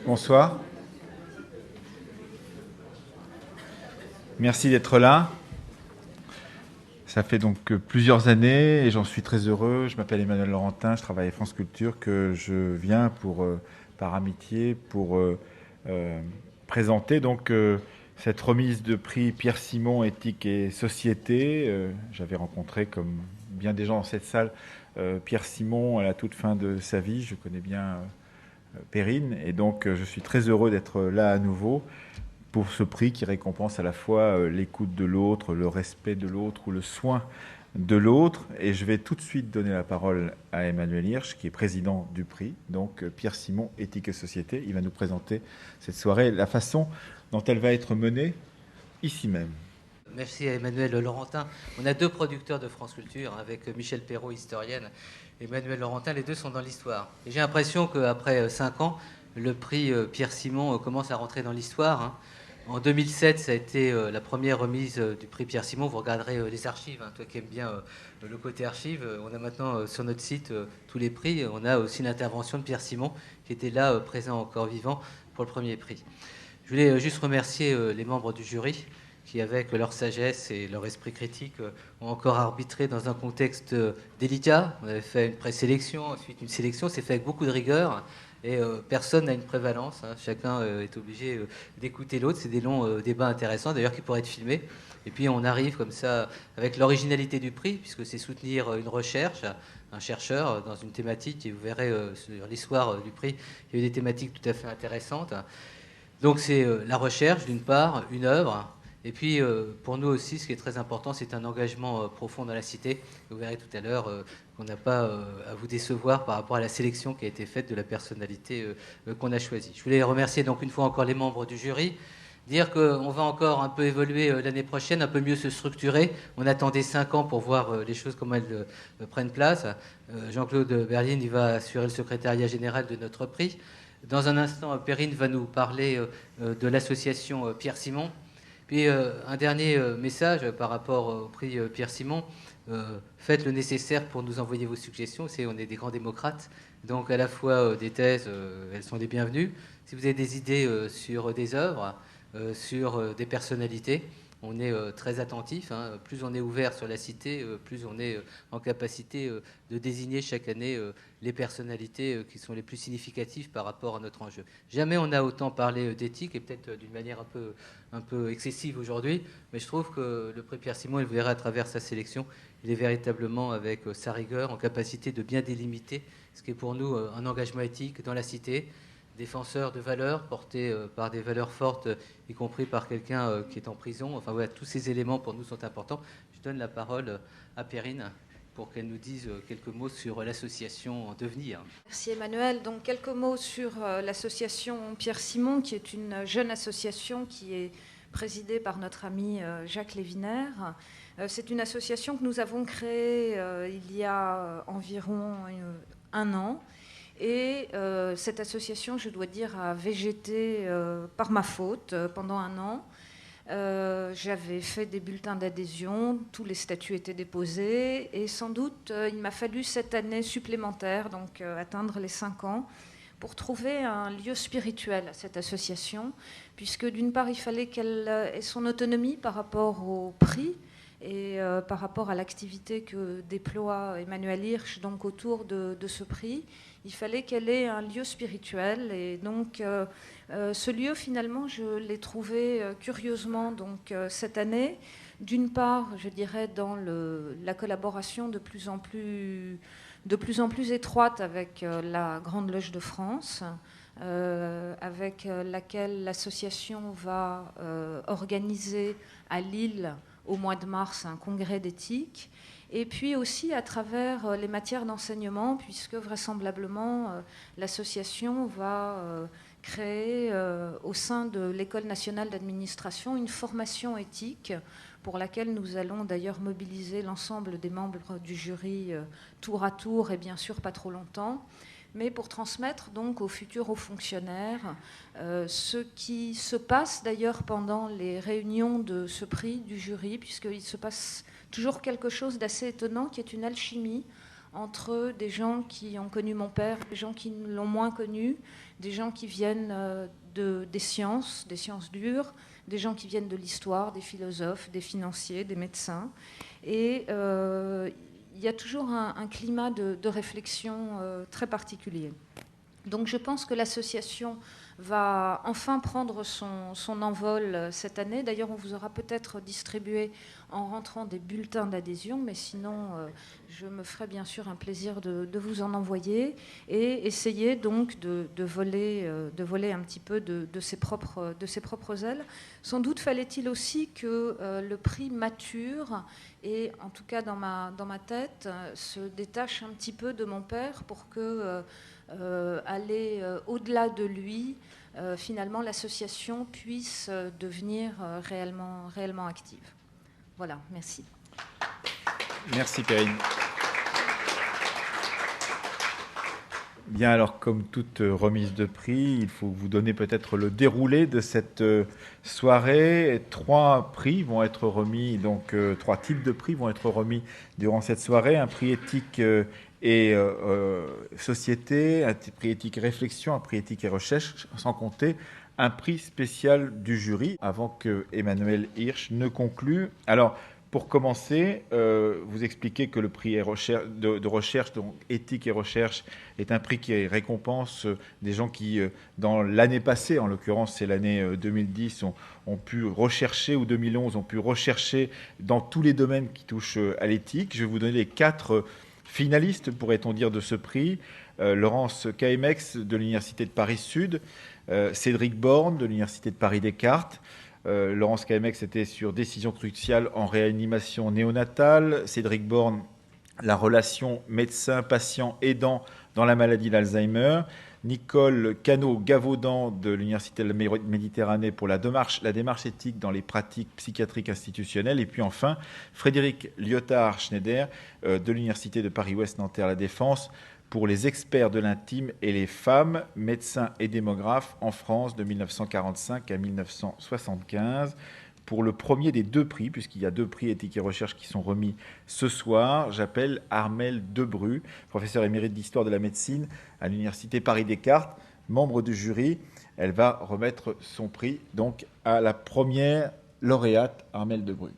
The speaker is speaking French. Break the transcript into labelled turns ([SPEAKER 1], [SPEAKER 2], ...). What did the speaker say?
[SPEAKER 1] Bonsoir. Merci d'être là. Ça fait donc plusieurs années et j'en suis très heureux. Je m'appelle Emmanuel Laurentin, je travaille à France Culture, que je viens par amitié pour présenter cette remise de prix Pierre Simon, éthique et société. J'avais rencontré, comme bien des gens dans cette salle, Pierre Simon à la toute fin de sa vie. Je connais bien Perrine et donc je suis très heureux d'être là à nouveau pour ce prix qui récompense à la fois l'écoute de l'autre, le respect de l'autre ou le soin de l'autre. Et je vais tout de suite donner la parole à Emmanuel Hirsch, qui est président du prix, donc Pierre Simon, Éthique et Société. Il va nous présenter cette soirée, la façon dont elle va être menée ici même.
[SPEAKER 2] Merci à Emmanuel Laurentin. On a deux producteurs de France Culture, avec Michel Perrault, historienne, et Emmanuel Laurentin. Les deux sont dans l'histoire. Et j'ai l'impression qu'après 5 ans, le prix Pierre Simon commence à rentrer dans l'histoire. En 2007, ça a été la première remise du prix Pierre Simon. Vous regarderez les archives, toi qui aimes bien le côté archives. On a maintenant sur notre site tous les prix. On a aussi l'intervention de Pierre Simon, qui était là, présent encore vivant, pour le premier prix. Je voulais juste remercier les membres du jury qui, avec leur sagesse et leur esprit critique, ont encore arbitré dans un contexte délicat. On avait fait une présélection, ensuite une sélection, c'est fait avec beaucoup de rigueur, et personne n'a une prévalence. Chacun est obligé d'écouter l'autre. C'est des longs débats intéressants, d'ailleurs, qui pourraient être filmés. Et puis on arrive comme ça, avec l'originalité du prix, puisque c'est soutenir une recherche, un chercheur dans une thématique, et vous verrez sur l'histoire du prix, il y a eu des thématiques tout à fait intéressantes. Donc c'est la recherche d'une part, une œuvre, et puis pour nous aussi ce qui est très important, c'est un engagement profond dans la cité. Vous verrez tout à l'heure qu'on n'a pas à vous décevoir par rapport à la sélection qui a été faite de la personnalité qu'on a choisie. Je voulais remercier donc une fois encore les membres du jury, dire qu'on va encore un peu évoluer l'année prochaine, un peu mieux se structurer. On attendait 5 ans pour voir les choses comment elles prennent place. Jean-Claude Berline, il va assurer le secrétariat général de notre prix. Dans un instant, Perrine va nous parler de l'association Pierre Simon. Puis un dernier message par rapport au prix Pierre Simon. Faites le nécessaire pour nous envoyer vos suggestions. On est des grands démocrates, donc à la fois des thèses, elles sont les bienvenues. Si vous avez des idées sur des œuvres, sur des personnalités, on est très attentif. Plus on est ouvert sur la cité, plus on est en capacité de désigner chaque année les personnalités qui sont les plus significatives par rapport à notre enjeu. Jamais on a autant parlé d'éthique, et peut-être d'une manière un peu excessive aujourd'hui, mais je trouve que le prix Pierre Simon, il verra à travers sa sélection, il est véritablement avec sa rigueur en capacité de bien délimiter ce qui est pour nous un engagement éthique dans la cité, défenseur de valeurs portées par des valeurs fortes, y compris par quelqu'un qui est en prison. Enfin voilà, tous ces éléments pour nous sont importants. Je donne la parole à Perrine pour qu'elle nous dise quelques mots sur l'association en devenir.
[SPEAKER 3] Merci Emmanuel. Donc quelques mots sur l'association Pierre Simon, qui est une jeune association qui est présidée par notre ami Jacques Lévinaire. C'est une association que nous avons créée il y a environ 1 an. Et cette association, je dois dire, a végété par ma faute pendant 1 an. J'avais fait des bulletins d'adhésion, tous les statuts étaient déposés, et sans doute il m'a fallu cette année supplémentaire, donc atteindre les 5 ans, pour trouver un lieu spirituel à cette association, puisque d'une part il fallait qu'elle ait son autonomie par rapport au prix, et par rapport à l'activité que déploie Emmanuel Hirsch donc autour de ce prix, il fallait qu'elle ait un lieu spirituel. Et donc ce lieu, finalement, je l'ai trouvé curieusement donc, cette année. D'une part, je dirais, dans la collaboration de plus en plus étroite avec la Grande Loge de France, avec laquelle l'association va organiser à Lille au mois de mars un congrès d'éthique, et puis aussi à travers les matières d'enseignement, puisque vraisemblablement l'association va créer au sein de l'École nationale d'administration une formation éthique pour laquelle nous allons d'ailleurs mobiliser l'ensemble des membres du jury tour à tour, et bien sûr pas trop longtemps, mais pour transmettre donc aux futurs hauts fonctionnaires ce qui se passe d'ailleurs pendant les réunions de ce prix du jury, puisqu'il se passe toujours quelque chose d'assez étonnant, qui est une alchimie entre des gens qui ont connu mon père, des gens qui l'ont moins connu, des gens qui viennent des sciences dures, des gens qui viennent de l'histoire, des philosophes, des financiers, des médecins. Et il y a toujours un climat de réflexion très particulier. Donc je pense que l'association va enfin prendre son envol cette année. D'ailleurs, on vous aura peut-être distribué en rentrant des bulletins d'adhésion, mais sinon, je me ferai bien sûr un plaisir de vous en envoyer et essayer donc de voler un petit peu de ses propres ailes. Sans doute fallait-il aussi que le prix mature et, en tout cas dans ma tête, se détache un petit peu de mon père pour que aller au-delà de lui, finalement l'association puisse devenir réellement active. Voilà, merci.
[SPEAKER 1] Merci Perrine. Bien, alors comme toute remise de prix, il faut vous donner peut-être le déroulé de cette soirée. 3 prix vont être remis, donc 3 types de prix vont être remis durant cette soirée. Un prix éthique et société, un prix éthique et réflexion, un prix éthique et recherche, sans compter un prix spécial du jury, avant que Emmanuel Hirsch ne conclue. Alors, pour commencer, vous expliquez que le prix de recherche, donc éthique et recherche, est un prix qui récompense des gens qui, dans l'année passée, en l'occurrence c'est l'année 2010, ont pu rechercher, ou 2011, ont pu rechercher dans tous les domaines qui touchent à l'éthique. Je vais vous donner les 4 finalistes, pourrait-on dire, de ce prix. Laurence Caillemex de l'Université de Paris-Sud, Cédric Borne de l'Université de Paris-Descartes. Laurence Caillemex était sur décision cruciale en réanimation néonatale. Cédric Borne, la relation médecin-patient-aidant dans la maladie d'Alzheimer. Nicole Cano-Gavaudan de l'Université de la Méditerranée pour la démarche éthique dans les pratiques psychiatriques institutionnelles. Et puis enfin, Frédéric Lyotard-Schneider de l'Université de Paris-Ouest Nanterre-La Défense pour les experts de l'intime et les femmes, médecins et démographes en France de 1945 à 1975. Pour le premier des 2 prix, puisqu'il y a 2 prix éthique et recherche qui sont remis ce soir, j'appelle Armelle Debru, professeure émérite d'histoire de la médecine à l'Université Paris-Descartes, membre du jury. Elle va remettre son prix donc à la première lauréate, Armelle Debru.